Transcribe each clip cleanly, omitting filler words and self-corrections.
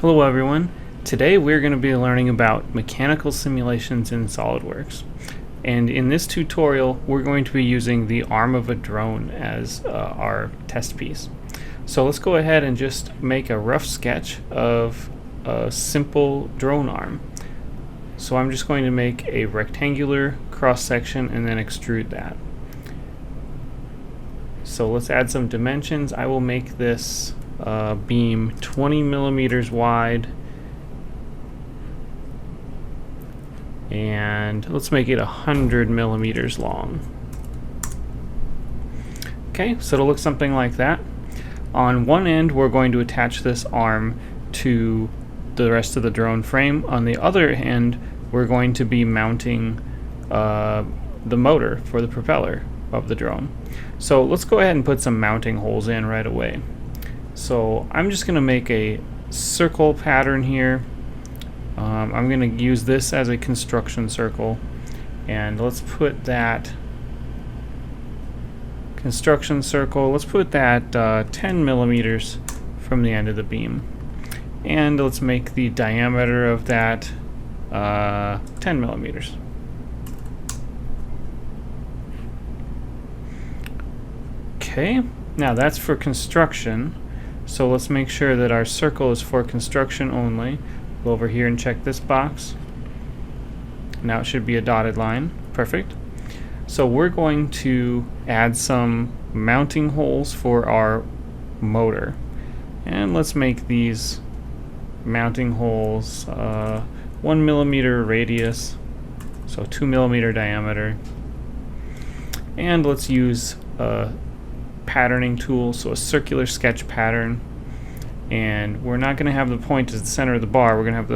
Hello everyone. Today we're going to be learning about mechanical simulations in Solidworks. And in this tutorial we're going to be using the arm of a drone as our test piece. So let's go ahead and just make a rough sketch of a simple drone arm. So I'm just going to make a rectangular cross section and then extrude that. So let's add some dimensions. I will make this beam 20 millimeters wide, and let's make it 100 millimeters long. Okay, so it'll look something like that. On one end we're going to attach this arm to the rest of the drone frame. On the other end we're going to be mounting the motor for the propeller of the drone. So let's go ahead and put some mounting holes in right away. So I'm just going to make a circle pattern here. I'm going to use this as a construction circle, and let's put that construction circle, let's put that 10 millimeters from the end of the beam, and let's make the diameter of that 10 millimeters. Okay, now that's for construction. So let's make sure that our circle is for construction only. Go over here and check this box. Now it should be a dotted line. Perfect. So we're going to add some mounting holes for our motor. And let's make these mounting holes 1 millimeter radius, so 2 millimeter diameter. And let's use a patterning tool, so a circular sketch pattern, and we're not going to have the point as the center of the bar, we're going to have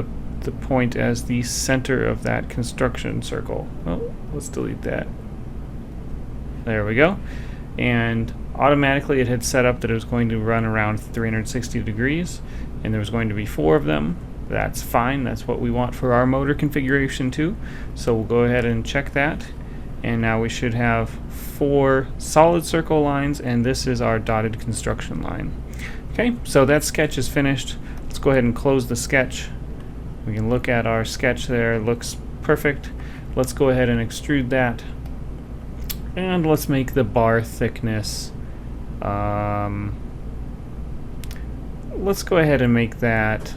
the point as the center of that construction circle. Oh, let's delete that. There we go. And automatically it had set up that it was going to run around 360 degrees, and there was going to be 4 of them. That's fine, that's what we want for our motor configuration too. So we'll go ahead and check that, and now we should have 4 solid circle lines, and this is our dotted construction line. Okay, so that sketch is finished. Let's go ahead and close the sketch. We can look at our sketch there. It looks perfect. Let's go ahead and extrude that, and let's make the bar thickness, let's go ahead and make that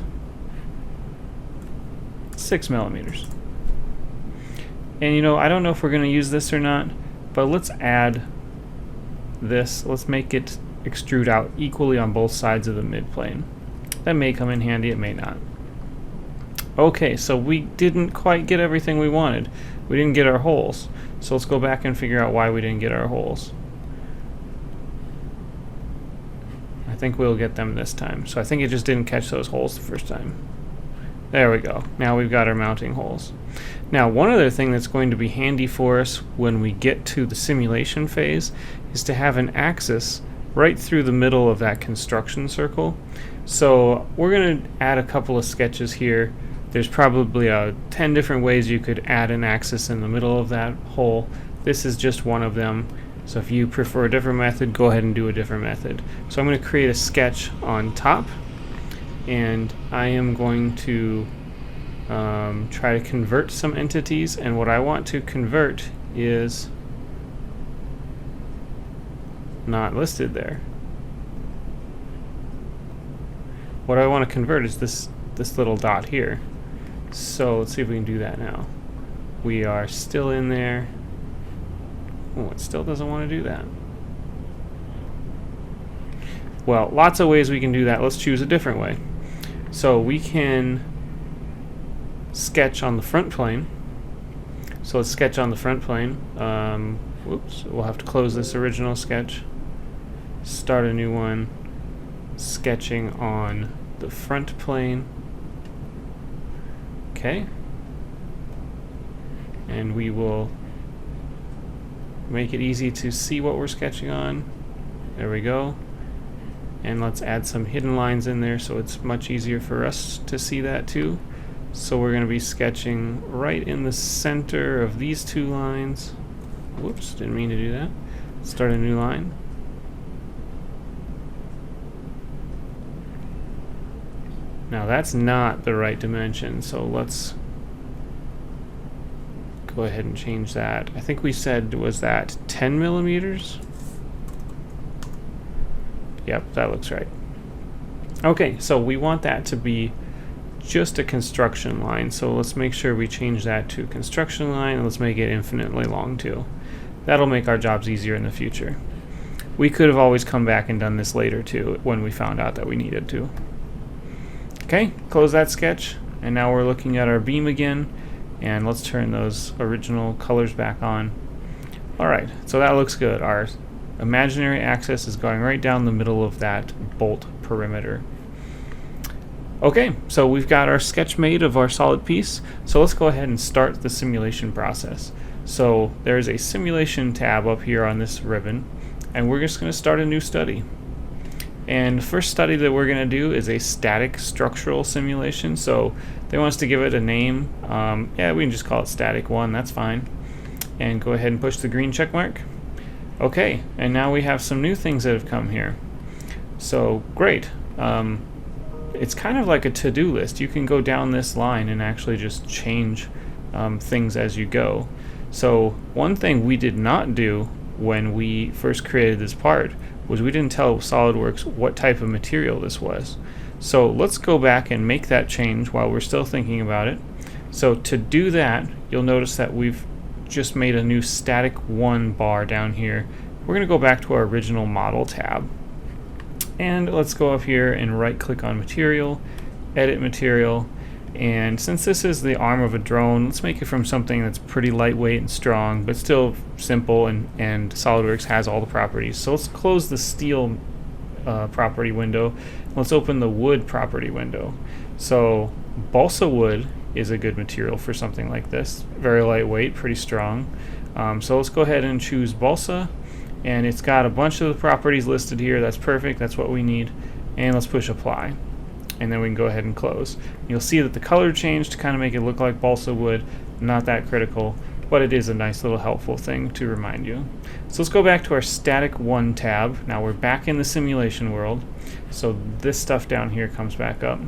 6 millimeters. And you know, I don't know if we're going to use this or not, but let's add this. Let's make it extrude out equally on both sides of the midplane. That may come in handy, it may not. Okay, so we didn't quite get everything we wanted. We didn't get our holes. So let's go back and figure out why we didn't get our holes. I think we'll get them this time. So I think it just didn't catch those holes the first time. There we go. Now we've got our mounting holes. Now, one other thing that's going to be handy for us when we get to the simulation phase is to have an axis right through the middle of that construction circle. So we're going to add a couple of sketches here. There's probably 10 different ways you could add an axis in the middle of that hole. This is just one of them. So if you prefer a different method, go ahead and do a different method. So I'm going to create a sketch on top, and I am going to try to convert some entities, and what I want to convert is not listed there. What I want to convert is this little dot here. So let's see if we can do that now. We are still in there. Oh, it still doesn't want to do that. Well, lots of ways we can do that. Let's choose a different way. So we can sketch on the front plane. So let's sketch on the front plane. Whoops, we'll have to close this original sketch. Start a new one. Sketching on the front plane. Okay. And we will make it easy to see what we're sketching on. There we go. And let's add some hidden lines in there so it's much easier for us to see that too. So we're going to be sketching right in the center of these 2 lines. Whoops, didn't mean to do that. Start a new line. Now that's not the right dimension, so let's go ahead and change that. I think we said, was that 10 millimeters? Yep, that looks right. Okay, so we want that to be just a construction line, so let's make sure we change that to construction line, and let's make it infinitely long too. That'll make our jobs easier in the future. We could have always come back and done this later too, when we found out that we needed to. Okay, close that sketch, and now we're looking at our beam again, and let's turn those original colors back on. Alright, so that looks good. Our imaginary axis is going right down the middle of that bolt perimeter. Okay, so we've got our sketch made of our solid piece, so let's go ahead and start the simulation process. So there's a simulation tab up here on this ribbon, and we're just going to start a new study. And the first study that we're going to do is a static structural simulation. So they want us to give it a name. Yeah, we can just call it static 1, that's fine. And go ahead and push the green check mark. Okay, and now we have some new things that have come here. So great. It's kind of like a to-do list. You can go down this line and actually just change things as you go. So one thing we did not do when we first created this part was we didn't tell Solidworks what type of material this was. So let's go back and make that change while we're still thinking about it. So to do that, you'll notice that we've just made a new static 1 bar down here. We're going to go back to our original model tab. And let's go up here and right click on material, edit material, and since this is the arm of a drone, let's make it from something that's pretty lightweight and strong, but still simple, and SolidWorks has all the properties. So let's close the steel property window. Let's open the wood property window. So balsa wood is a good material for something like this. Very lightweight, pretty strong. So let's go ahead and choose balsa, and it's got a bunch of the properties listed here. That's perfect, that's what we need. And let's push apply. And then we can go ahead and close. You'll see that the color changed to kind of make it look like balsa wood. Not that critical, but it is a nice little helpful thing to remind you. So let's go back to our static 1 tab. Now we're back in the simulation world. So this stuff down here comes back up.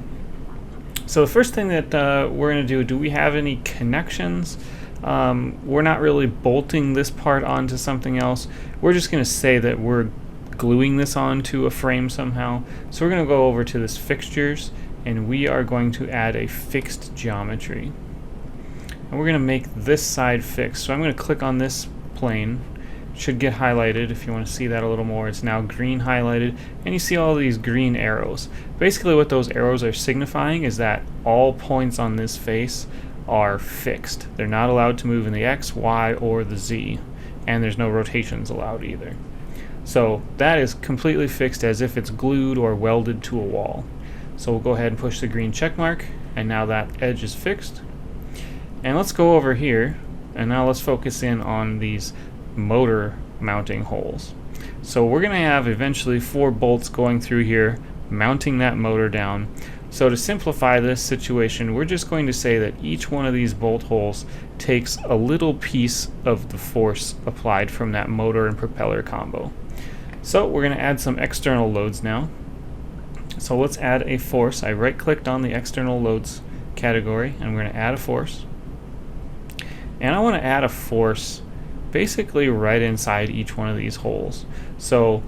So the first thing that we're going to do we have any connections? We're not really bolting this part onto something else. We're just going to say that we're gluing this onto a frame somehow. So we're going to go over to this fixtures, and we are going to add a fixed geometry. And we're going to make this side fixed. So I'm going to click on this plane. It should get highlighted if you want to see that a little more. It's now green highlighted, and you see all these green arrows. Basically what those arrows are signifying is that all points on this face are fixed. They're not allowed to move in the X, Y, or the Z, and there's no rotations allowed either. So that is completely fixed as if it's glued or welded to a wall. So we'll go ahead and push the green check mark, and now that edge is fixed. And let's go over here, and now let's focus in on these motor mounting holes. So we're going to have eventually 4 bolts going through here, mounting that motor down. So to simplify this situation, we're just going to say that each one of these bolt holes takes a little piece of the force applied from that motor and propeller combo. So we're going to add some external loads now. So let's add a force. I right-clicked on the external loads category, and we're going to add a force. And I want to add a force basically right inside each one of these holes. So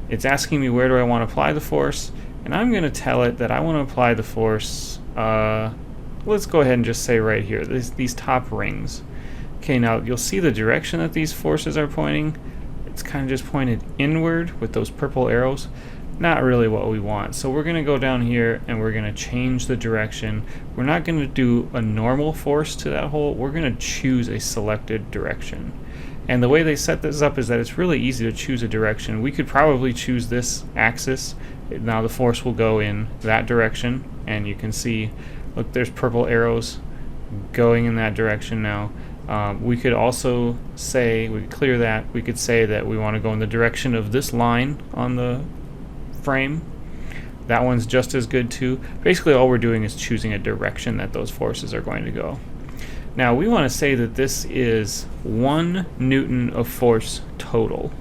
it's asking me where do I want to apply the force, and I'm going to tell it that I want to apply the force, let's go ahead and just say right here, these top rings. Okay, now you'll see the direction that these forces are pointing. It's kind of just pointed inward with those purple arrows. Not really what we want. So we're going to go down here and we're going to change the direction. We're not going to do a normal force to that hole. We're going to choose a selected direction. And the way they set this up is that it's really easy to choose a direction. We could probably choose this axis. Now the force will go in that direction, and you can see, look, there's purple arrows going in that direction now. We could also say, we could clear that, we could say that we want to go in the direction of this line on the frame. That one's just as good too. Basically all we're doing is choosing a direction that those forces are going to go. Now we want to say that this is 1 Newton of force total.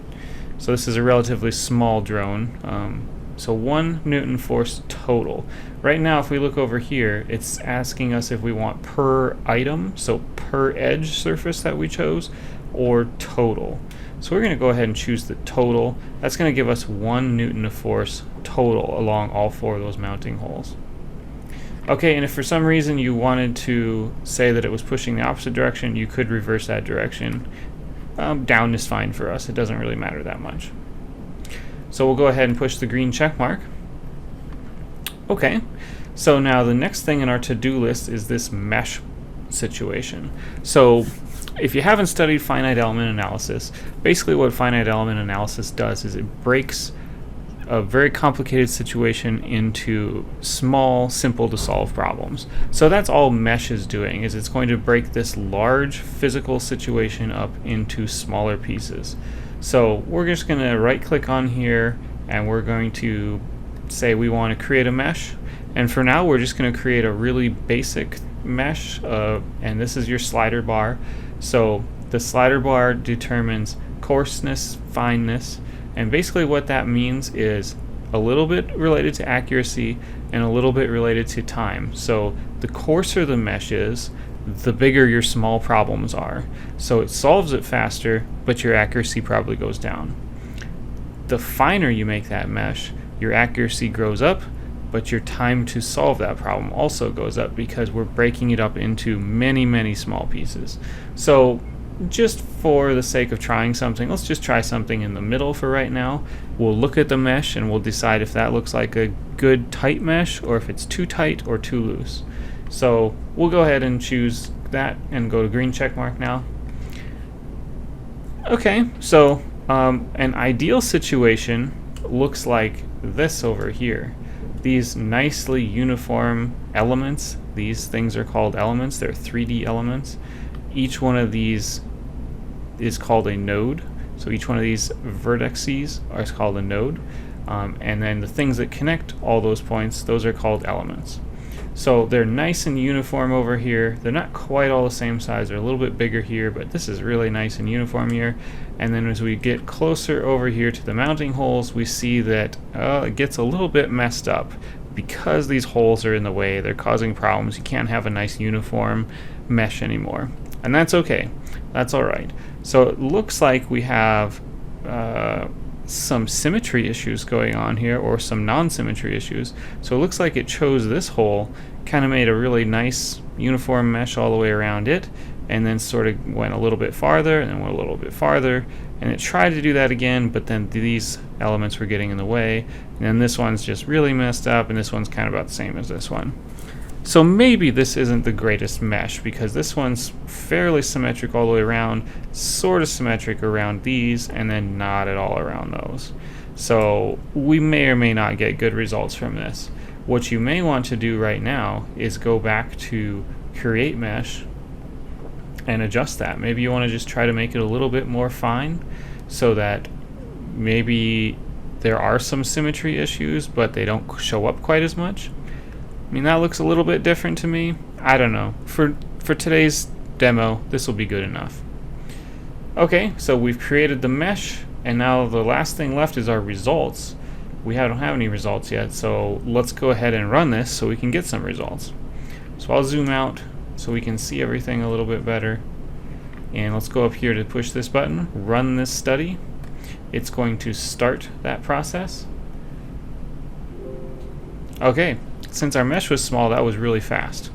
So this is a relatively small drone. So 1 Newton force total. Right now, if we look over here, it's asking us if we want per item, so per edge surface that we chose, or total. So we're going to go ahead and choose the total. That's going to give us 1 Newton of force total along all 4 of those mounting holes. Okay, and if for some reason you wanted to say that it was pushing the opposite direction, you could reverse that direction. Down is fine for us. It doesn't really matter that much. So we'll go ahead and push the green check mark. Okay, so now the next thing in our to-do list is this mesh situation. So if you haven't studied finite element analysis, basically what finite element analysis does is it breaks a very complicated situation into small, simple to solve problems. So that's all mesh is doing, is it's going to break this large physical situation up into smaller pieces. So we're just going to right click on here and we're going to say we want to create a mesh. And for now we're just going to create a really basic mesh, and this is your slider bar. So the slider bar determines coarseness, fineness, and basically what that means is a little bit related to accuracy and a little bit related to time. So the coarser the mesh is, the bigger your small problems are. So it solves it faster, but your accuracy probably goes down. The finer you make that mesh, your accuracy grows up, but your time to solve that problem also goes up because we're breaking it up into many, many small pieces. So just for the sake of trying something, let's just try something in the middle for right now. We'll look at the mesh and we'll decide if that looks like a good tight mesh or if it's too tight or too loose. So we'll go ahead and choose that and go to green check mark now. Okay, so an ideal situation looks like this over here. These nicely uniform elements, these things are called elements, they're 3D elements. Each one of these is called a node. So each one of these vertices is called a node. And then the things that connect all those points, those are called elements. So they're nice and uniform over here. They're not quite all the same size. They're a little bit bigger here, but this is really nice and uniform here. And then as we get closer over here to the mounting holes, we see that it gets a little bit messed up because these holes are in the way. They're causing problems. You can't have a nice uniform mesh anymore. And that's okay. That's all right. So it looks like we have some symmetry issues going on here, or some non-symmetry issues. So it looks like it chose this hole, kind of made a really nice uniform mesh all the way around it, and then sort of went a little bit farther, and then went a little bit farther, and it tried to do that again, but then these elements were getting in the way, and then this one's just really messed up, and this one's kind of about the same as this one. So maybe this isn't the greatest mesh, because this one's fairly symmetric all the way around, sort of symmetric around these, and then not at all around those. So we may or may not get good results from this. What you may want to do right now is go back to Create Mesh and adjust that. Maybe you want to just try to make it a little bit more fine so that maybe there are some symmetry issues, but they don't show up quite as much. I mean, that looks a little bit different to me. I don't know. For today's demo, this will be good enough. Okay, so we've created the mesh, and now the last thing left is our results. We don't have any results yet, so let's go ahead and run this so we can get some results. So I'll zoom out so we can see everything a little bit better. And let's go up here to push this button, run this study. It's going to start that process. Okay. Since our mesh was small, that was really fast.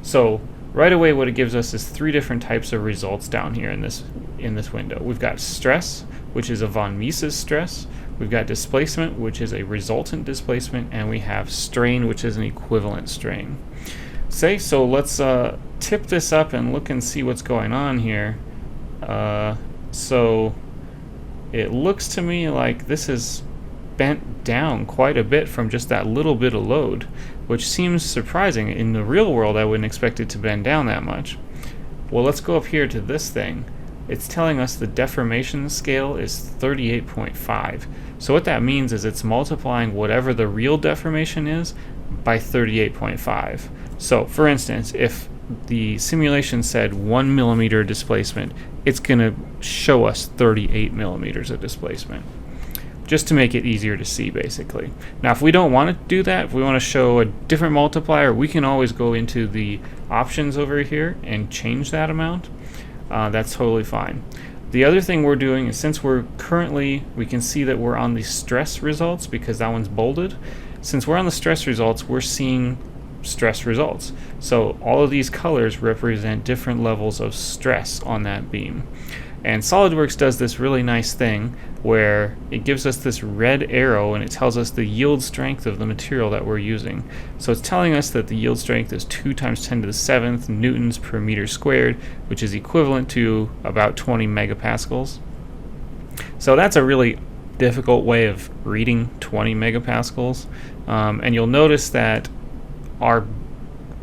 So right away what it gives us is 3 different types of results down here in this window. We've got stress, which is a von Mises stress. We've got displacement, which is a resultant displacement, and we have strain, which is an equivalent strain. So let's tip this up and look and see what's going on here. So it looks to me like this is bent down quite a bit from just that little bit of load, which seems surprising. In the real world, I wouldn't expect it to bend down that much. Well, let's go up here to this thing. It's telling us the deformation scale is 38.5. So what that means is it's multiplying whatever the real deformation is by 38.5. So for instance, if the simulation said 1 millimeter displacement, it's going to show us 38 millimeters of displacement. just to make it easier to see, basically. Now, if we don't want to do that, if we want to show a different multiplier, we can always go into the options over here and change that amount. That's totally fine. The other thing we're doing is, since we can see that we're on the stress results because that one's bolded. Since we're on the stress results, we're seeing stress results. So all of these colors represent different levels of stress on that beam. And Solidworks does this really nice thing where it gives us this red arrow and it tells us the yield strength of the material that we're using. So it's telling us that the yield strength is 2 times 10 to the 7th newtons per meter squared, which is equivalent to about 20 megapascals. So that's a really difficult way of reading 20 megapascals. And you'll notice that our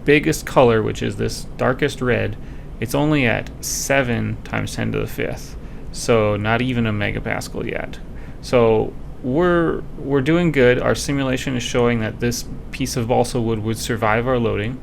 biggest color, which is this darkest red, it's only at 7 times 10 to the 5th, so not even a megapascal yet. So we're doing good. Our simulation is showing that this piece of balsa wood would survive our loading.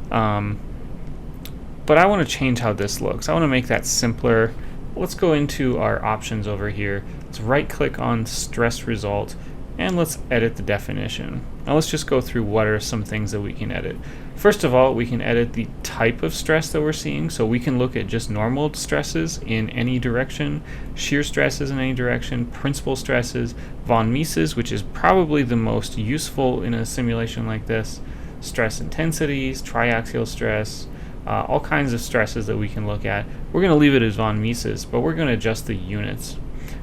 But I want to change how this looks. I want to make that simpler. Let's go into our options over here. Let's right-click on stress result, and let's edit the definition. Now let's just go through what are some things that we can edit. First of all, we can edit the type of stress that we're seeing, so we can look at just normal stresses in any direction, shear stresses in any direction, principal stresses, von Mises, which is probably the most useful in a simulation like this, stress intensities, triaxial stress, all kinds of stresses that we can look at. We're going to leave it as von Mises, but we're going to adjust the units.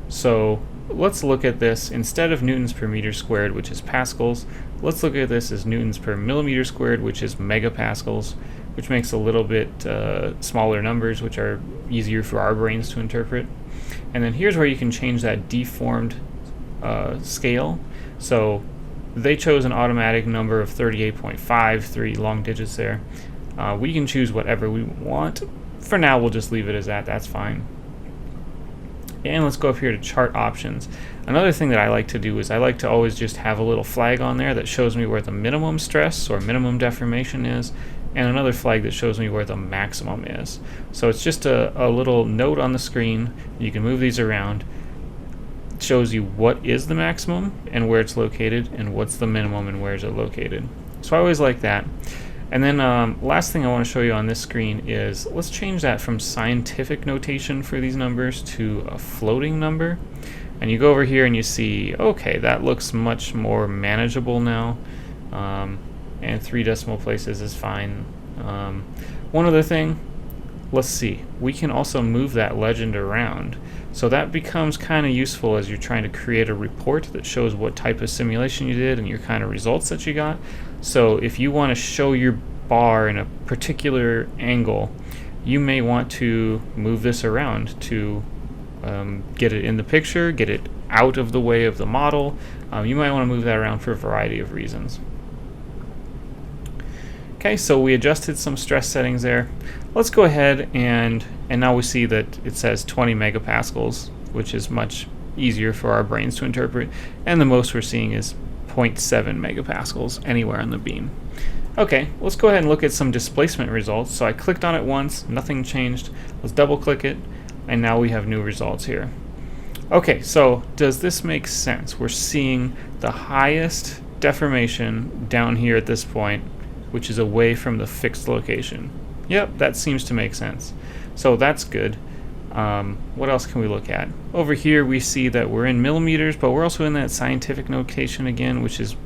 So let's look at this instead of newtons per meter squared, which is pascals. Let's look at this as newtons per millimeter squared, which is megapascals, which makes a little bit smaller numbers, which are easier for our brains to interpret. And then here's where you can change that deformed scale. So they chose an automatic number of 38.5, 3 long digits there. We can choose whatever we want. For now, we'll just leave it as that. That's fine. And let's go up here to chart options. Another thing that I like to do is I like to always just have a little flag on there that shows me where the minimum stress or minimum deformation is, and another flag that shows me where the maximum is. So it's just a little note on the screen. You can move these around. It shows you what is the maximum and where it's located, and what's the minimum and where is it located. So I always like that. And then last thing I want to show you on this screen is, let's change that from scientific notation for these numbers to a floating number. And you go over here and you see, okay, that looks much more manageable now. And 3 decimal places is fine. One other thing, let's see, we can also move that legend around. So that becomes kind of useful as you're trying to create a report that shows what type of simulation you did and your kind of results that you got. So if you want to show your bar in a particular angle, you may want to move this around to get it in the picture, get it out of the way of the model. You might want to move that around for a variety of reasons. Okay, so we adjusted some stress settings there. Let's go ahead and now we see that it says 20 megapascals, which is much easier for our brains to interpret, and the most we're seeing is 0.7 megapascals anywhere on the beam. Okay, let's go ahead and look at some displacement results. So I clicked on it once, nothing changed. Let's double click it, and now we have new results here. Okay, so does this make sense? We're seeing the highest deformation down here at this point, which is away from the fixed location. Yep, that seems to make sense. So that's good. What else can we look at? Over here we see that we're in millimeters, but we're also in that scientific notation again, which is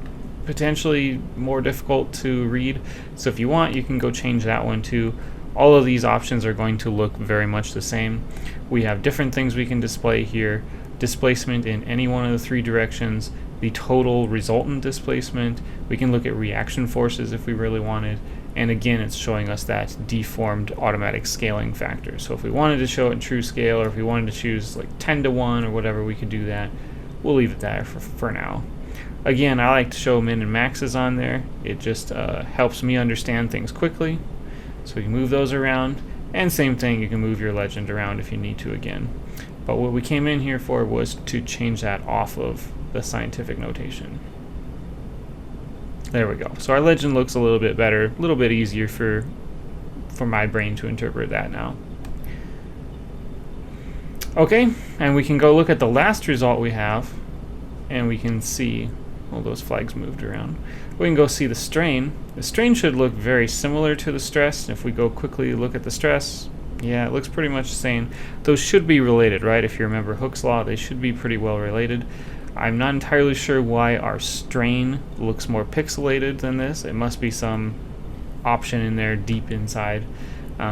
potentially more difficult to read. So if you want, you can go change that one too. All of these options are going to look very much the same. We have different things we can display here. Displacement in any one of the 3 directions, the total resultant displacement. We can look at reaction forces if we really wanted. And again, it's showing us that deformed automatic scaling factor. So if we wanted to show it in true scale, or if we wanted to choose like 10 to 1 or whatever, we could do that. We'll leave it there for now. Again, I like to show min and maxes on there. It just helps me understand things quickly. So you can move those around. And same thing, you can move your legend around if you need to again. But what we came in here for was to change that off of the scientific notation. There we go. So our legend looks a little bit better, a little bit easier for my brain to interpret that now. Okay, and we can go look at the last result we have. and we can see, well, those flags moved around. We can go see the strain. The strain should look very similar to the stress. If we go quickly look at the stress, yeah, it looks pretty much the same. Those should be related, right? If you remember Hooke's law, they should be pretty well related. I'm not entirely sure why our strain looks more pixelated than this. It must be some option in there deep inside.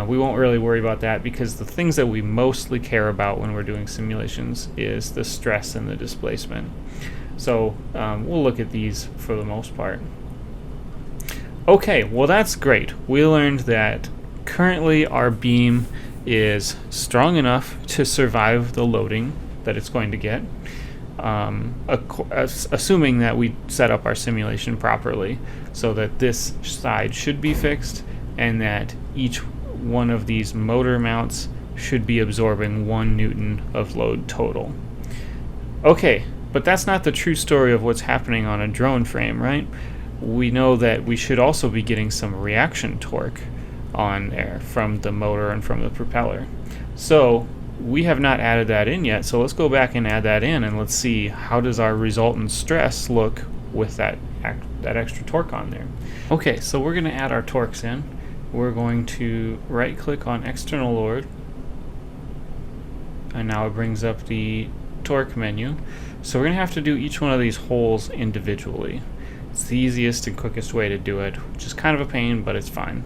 We won't really worry about that because the things that we mostly care about when we're doing simulations is the stress and the displacement. So we'll look at these for the most part. Okay, well that's great. We learned that currently our beam is strong enough to survive the loading that it's going to get, assuming that we set up our simulation properly so that this side should be fixed and that each one of these motor mounts should be absorbing 1 Newton of load total. Okay, but that's not the true story of what's happening on a drone frame, right? We know that we should also be getting some reaction torque on there from the motor and from the propeller. So we have not added that in yet, so let's go back and add that in and let's see how does our resultant stress look with that extra torque on there. Okay, so we're going to add our torques in. We're going to right click on external load, and now it brings up the torque menu. So we're going to have to do each one of these holes individually. It's the easiest and quickest way to do it, which is kind of a pain, but it's fine.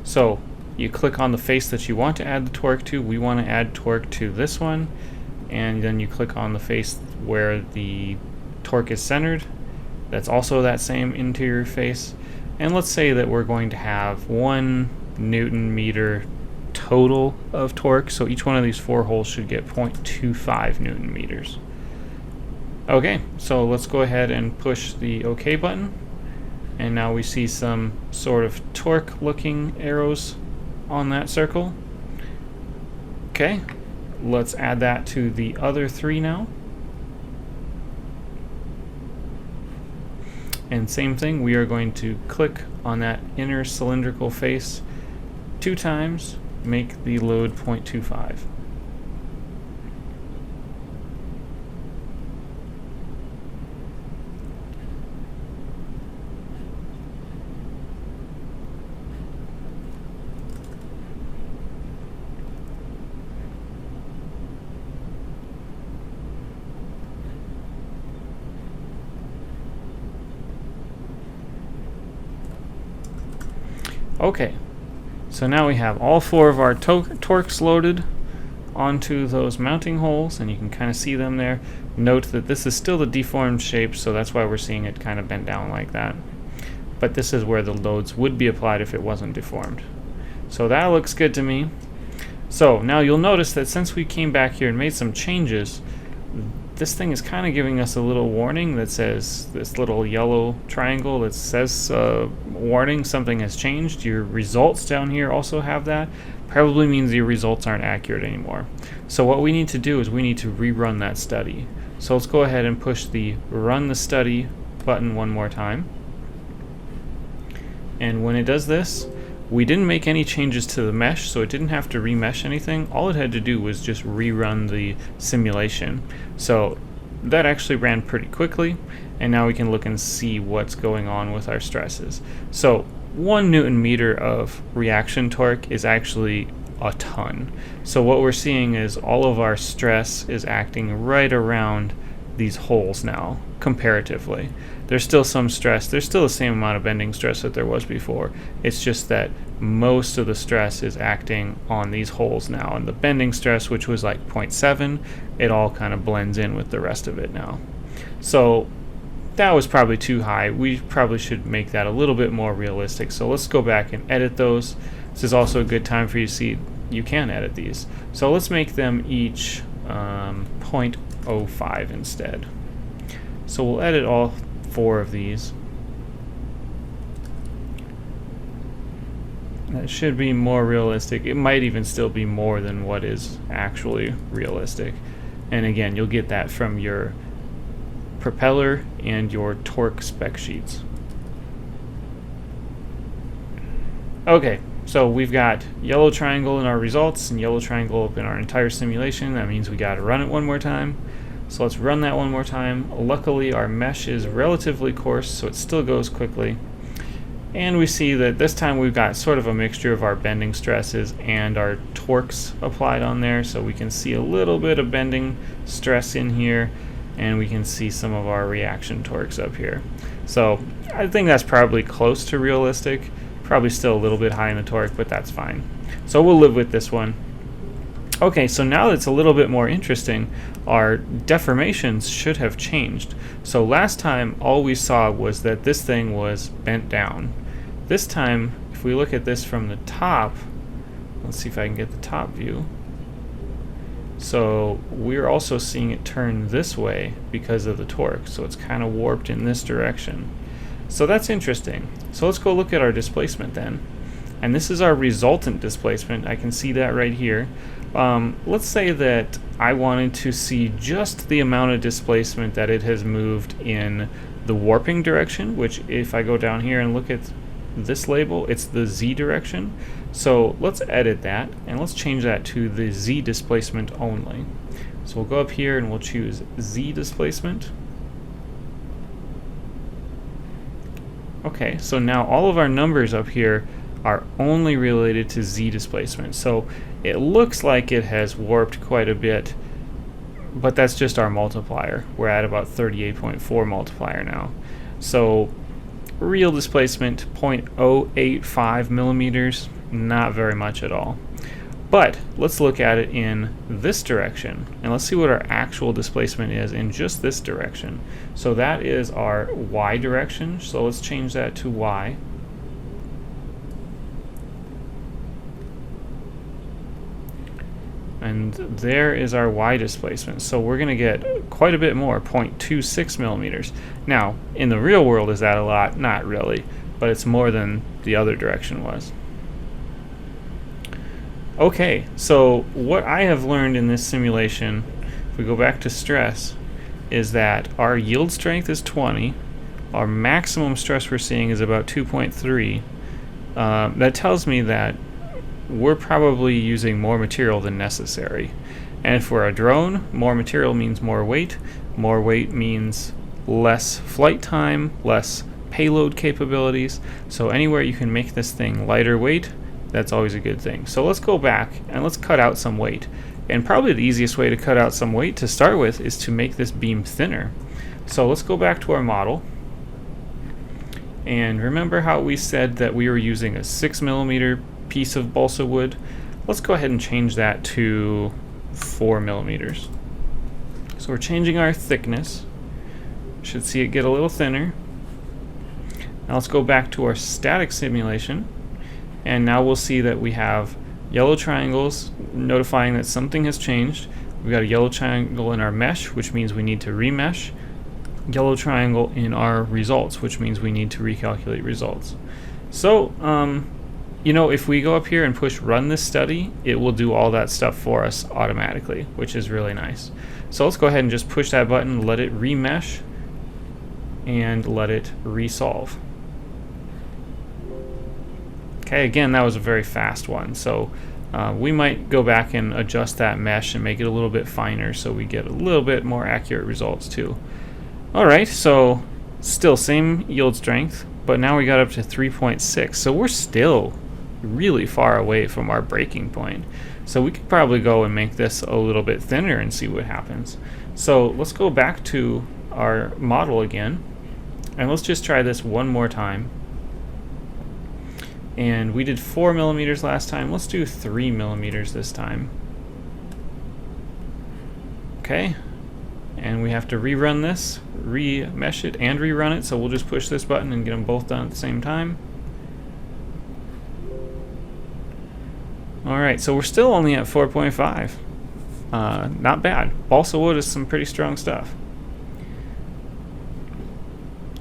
So you click on the face that you want to add the torque to. We want to add torque to this one, and then you click on the face where the torque is centered. That's also that same interior face. And let's say that we're going to have 1 Newton meter total of torque, so each one of these 4 holes should get 0.25 Newton meters. Okay, so let's go ahead and push the OK button, and now we see some sort of torque looking arrows on that circle. Okay, let's add that to the other 3 now. And same thing, we are going to click on that inner cylindrical face 2 times, make the load 0.25. Okay, so now we have all 4 of our torques loaded onto those mounting holes, and you can kind of see them there. Note that this is still the deformed shape, so that's why we're seeing it kind of bent down like that. But this is where the loads would be applied if it wasn't deformed. So that looks good to me. So now you'll notice that since we came back here and made some changes, this thing is kind of giving us a little warning that says, this little yellow triangle that says warning, something has changed. Your results down here also have that. Probably means your results aren't accurate anymore. So what we need to do is we need to rerun that study. So let's go ahead and push the run the study button one more time. And when it does this, we didn't make any changes to the mesh, so it didn't have to remesh anything. All it had to do was just rerun the simulation. So that actually ran pretty quickly, and now we can look and see what's going on with our stresses. So 1 Newton meter of reaction torque is actually a ton. So what we're seeing is all of our stress is acting right around these holes now, comparatively. There's still some stress. There's still the same amount of bending stress that there was before. It's just that most of the stress is acting on these holes now. And the bending stress, which was like 0.7, it all kind of blends in with the rest of it now. So that was probably too high. We probably should make that a little bit more realistic. So let's go back and edit those. This is also a good time for you to see you can edit these. So let's make them each 0.05 instead. So we'll edit all 4 of these. That should be more realistic. It might even still be more than what is actually realistic. And again, you'll get that from your propeller and your torque spec sheets. Okay, so we've got yellow triangle in our results and yellow triangle up in our entire simulation. That means we got to run it one more time. So let's run that one more time. Luckily our mesh is relatively coarse, so it still goes quickly. And we see that this time we've got sort of a mixture of our bending stresses and our torques applied on there, so we can see a little bit of bending stress in here, and we can see some of our reaction torques up here. So I think that's probably close to realistic, probably still a little bit high in the torque, but that's fine. So we'll live with this one. Okay, so now it's a little bit more interesting. Our deformations should have changed. So last time all we saw was that this thing was bent down. This time, if we look at this from the top, let's see if I can get the top view. So we're also seeing it turn this way because of the torque. So it's kind of warped in this direction. So that's interesting. So let's go look at our displacement then. And this is our resultant displacement. I can see that right here. Let's say that I wanted to see just the amount of displacement that it has moved in the warping direction, which if I go down here and look at this label, it's the Z direction. So let's edit that and let's change that to the Z displacement only. So we'll go up here and we'll choose Z displacement. Okay, so now all of our numbers up here are only related to Z displacement. So it looks like it has warped quite a bit, but that's just our multiplier. We're at about 38.4 multiplier now. So real displacement 0.085 millimeters, not very much at all. But let's look at it in this direction, and let's see what our actual displacement is in just this direction. So that is our Y direction, so let's change that to Y. And there is our Y displacement. So we're going to get quite a bit more, 0.26 millimeters. Now, in the real world, is that a lot? Not really, but it's more than the other direction was. Okay, so what I have learned in this simulation, if we go back to stress, is that our yield strength is 20, our maximum stress we're seeing is about 2.3. That tells me that we're probably using more material than necessary. And for a drone, more material means more weight. More weight means less flight time, less payload capabilities. So anywhere you can make this thing lighter weight, that's always a good thing. So let's go back and let's cut out some weight. And probably the easiest way to cut out some weight to start with is to make this beam thinner. So let's go back to our model. And remember how we said that we were using a 6 millimeter piece of balsa wood? Let's go ahead and change that to 4 millimeters. So we're changing our thickness. Should see it get a little thinner. Now let's go back to our static simulation, and now we'll see that we have yellow triangles notifying that something has changed. We've got a yellow triangle in our mesh, which means we need to remesh. Yellow triangle in our results, which means we need to recalculate results. So you know, if we go up here and push run this study, it will do all that stuff for us automatically, which is really nice. So let's go ahead and just push that button, let it remesh, and let it resolve. Okay, again, that was a very fast one. So we might go back and adjust that mesh and make it a little bit finer so we get a little bit more accurate results too. Alright, so still same yield strength, but now we got up to 3.6. So we're still really far away from our breaking point. So we could probably go and make this a little bit thinner and see what happens. So let's go back to our model again, and let's just try this one more time. And we did 4 millimeters last time. Let's do 3 millimeters this time. Okay, and we have to rerun this, remesh it, and rerun it. So we'll just push this button and get them both done at the same time. Alright, so we're still only at 4.5. Not bad. Balsa wood is some pretty strong stuff.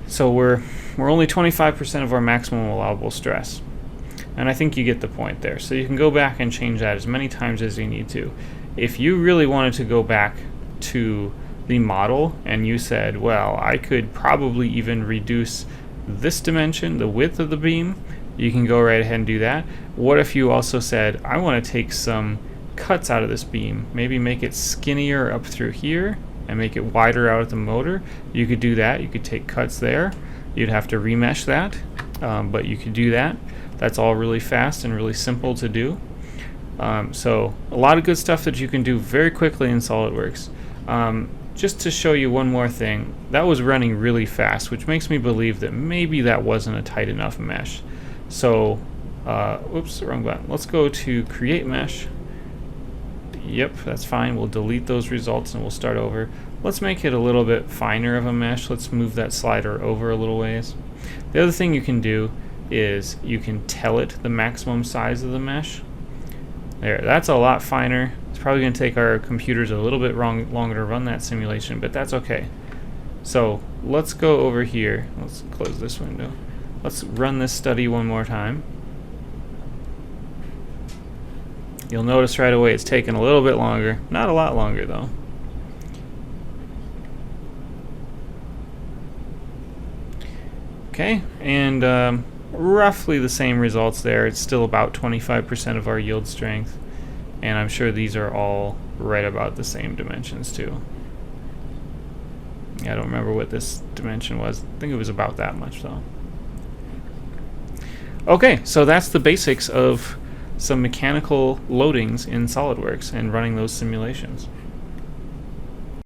So we're only 25% of our maximum allowable stress. And I think you get the point there. So you can go back and change that as many times as you need to. If you really wanted to go back to the model and you said, well, I could probably even reduce this dimension, the width of the beam, you can go right ahead and do that. What if you also said, I want to take some cuts out of this beam, maybe make it skinnier up through here and make it wider out at the motor, you could do that. You could take cuts there. You'd have to remesh that, but you could do that. That's all really fast and really simple to do. So a lot of good stuff that you can do very quickly in SolidWorks. Just to show you one more thing, that was running really fast, which makes me believe that maybe that wasn't a tight enough mesh. So, oops, wrong button. Let's go to Create Mesh. Yep, that's fine. We'll delete those results and we'll start over. Let's make it a little bit finer of a mesh. Let's move that slider over a little ways. The other thing you can do is you can tell it the maximum size of the mesh. There, that's a lot finer. It's probably going to take our computers a little bit longer to run that simulation, but that's okay. So let's go over here. Let's close this window. Let's run this study one more time. You'll notice right away it's taking a little bit longer. Not a lot longer though. Okay, and roughly the same results there. It's still about 25% of our yield strength, and I'm sure these are all right about the same dimensions too. I don't remember what this dimension was. I think it was about that much though. Okay, so that's the basics of some mechanical loadings in SolidWorks and running those simulations.